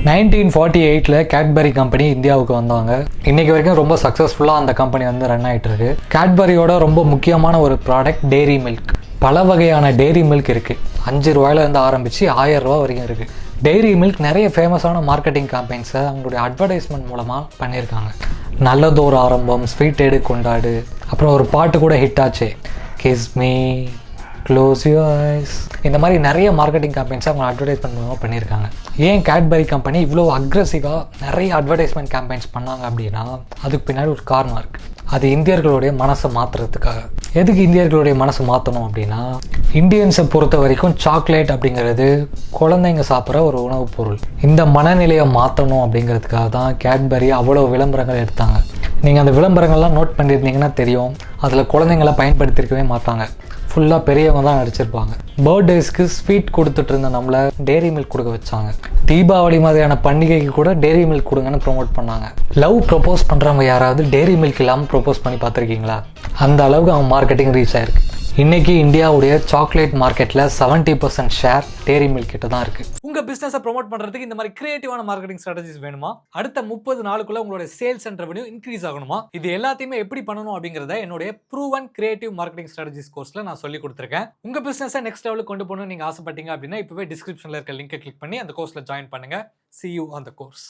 1948 Cadbury company இந்தியாவுக்கு வந்தாங்க. இன்னைக்கு வரைக்கும் ரொம்ப சக்ஸஸ்ஃபுல்லாக அந்த கம்பெனி ரன் ஆகிட்டு இருக்கு. கேட்பரியோட ரொம்ப முக்கியமான ஒரு ப்ராடக்ட் டெய்ரி மில்க். பல வகையான டெய்ரி மில்க் இருக்குது. 5 ரூபாயிலேருந்து ஆரம்பித்து 1000 ரூபா வரைக்கும் இருக்குது. டெய்ரி மில்க் நிறைய ஃபேமஸான மார்க்கெட்டிங் கேம்பெயின்ஸை அவங்களுடைய அட்வர்டைஸ்மெண்ட் மூலமாக பண்ணியிருக்காங்க. நல்லதோர் ஆரம்பம், ஸ்வீட் எடு கொண்டாடு, அப்புறம் ஒரு பாட்டு கூட ஹிட் ஆச்சு, kiss me close you eyes. இந்த மாதிரி நிறைய மார்க்கெட்டிங் கேம்பெயின்ஸை அவங்க அட்வர்டைஸ்மெண்ட் மூலமாக பண்ணியிருக்காங்க. ஏன் கேட்பரி கம்பெனி இவ்வளோ அக்ரெசிவாக நிறைய அட்வர்டைஸ்மெண்ட் கேம்பெயின்ஸ் பண்ணாங்க அப்படின்னா அதுக்கு பின்னாடி ஒரு காரணம் இருக்குது. அது இந்தியர்களுடைய மனசை மாற்றுறதுக்காக. எதுக்கு இந்தியர்களுடைய மனசை மாற்றணும் அப்படின்னா, இந்தியன்ஸை பொறுத்த வரைக்கும் சாக்லேட் அப்படிங்கிறது குழந்தைங்க சாப்பிட்ற ஒரு உணவுப் பொருள். இந்த மனநிலையை மாற்றணும் அப்படிங்கிறதுக்காக தான் கேட்பரி அவ்வளோ விளம்பரங்கள் எடுத்தாங்க. நீங்கள் அந்த விளம்பரங்கள்லாம் நோட் பண்ணியிருந்தீங்கன்னா தெரியும், அதில் குழந்தைங்களை பயன்படுத்தியிருக்கவே மாட்டாங்க. ஃபுல்லாக பெரியவங்க தான் நடிச்சிருப்பாங்க. பர்த்டேஸ்க்கு ஸ்வீட் கொடுத்துட்டு இருந்த நம்மளை டெய்ரி மில்க் கொடுக்க வச்சாங்க. தீபாவளி மாதிரியான பண்டிகைக்கு கூட டெய்ரி மில்க் கொடுங்கன்னு ப்ரொமோட் பண்ணாங்க. லவ் ப்ரொப்போஸ் பண்ணுறவங்க யாராவது டெய்ரி மில்க் இல்லாமல் ப்ரொப்போஸ் பண்ணி பார்த்துருக்கீங்களா? அந்த அளவுக்கு அவங்க மார்க்கெட்டிங் ரீச் ஆயிருக்கு. இன்னைக்கு இந்தியாவுடைய சாக்லேட் மார்க்கெட்டில் 70% ஷேர் டெய்ரி மில்க் கிட்ட தான் இருக்குது. உங்கள் பிஸ்னஸை ப்ரொமோட் பண்ணுறதுக்கு இந்த மாதிரி கிரியேட்டிவான மார்க்கெட்டிங் ஸ்ட்ராட்டஜிஸ் வேணுமா? அடுத்த 30 நாளுக்குள்ள உங்களோட சேல்ஸ் அண்ட் ரெவன்யூ இன்க்ரீஸ் ஆகணுமா? இது எல்லாத்தையுமே எப்படி பண்ணணும் அப்படிங்கிறத என்னுடைய ப்ரூவன் கிரியேட்டிவ் மார்க்கெட்டிங் ஸ்ட்ராட்டஜிஸ் கோர்ஸில் நான் சொல்லி கொடுத்துருக்கேன். உங்கள் பிஸ்னஸை நெக்ஸ்ட் லெவலுக்கு கொண்டு போகணும்னு நீங்கள் ஆசைப்பட்டீங்க அப்படின்னா இப்போவே டிஸ்கிரிப்ஷனில் இருக்க லிங்கை கிளிக் பண்ணி அந்த கோர்ஸில் ஜாயின் பண்ணுங்கள். See you on the course.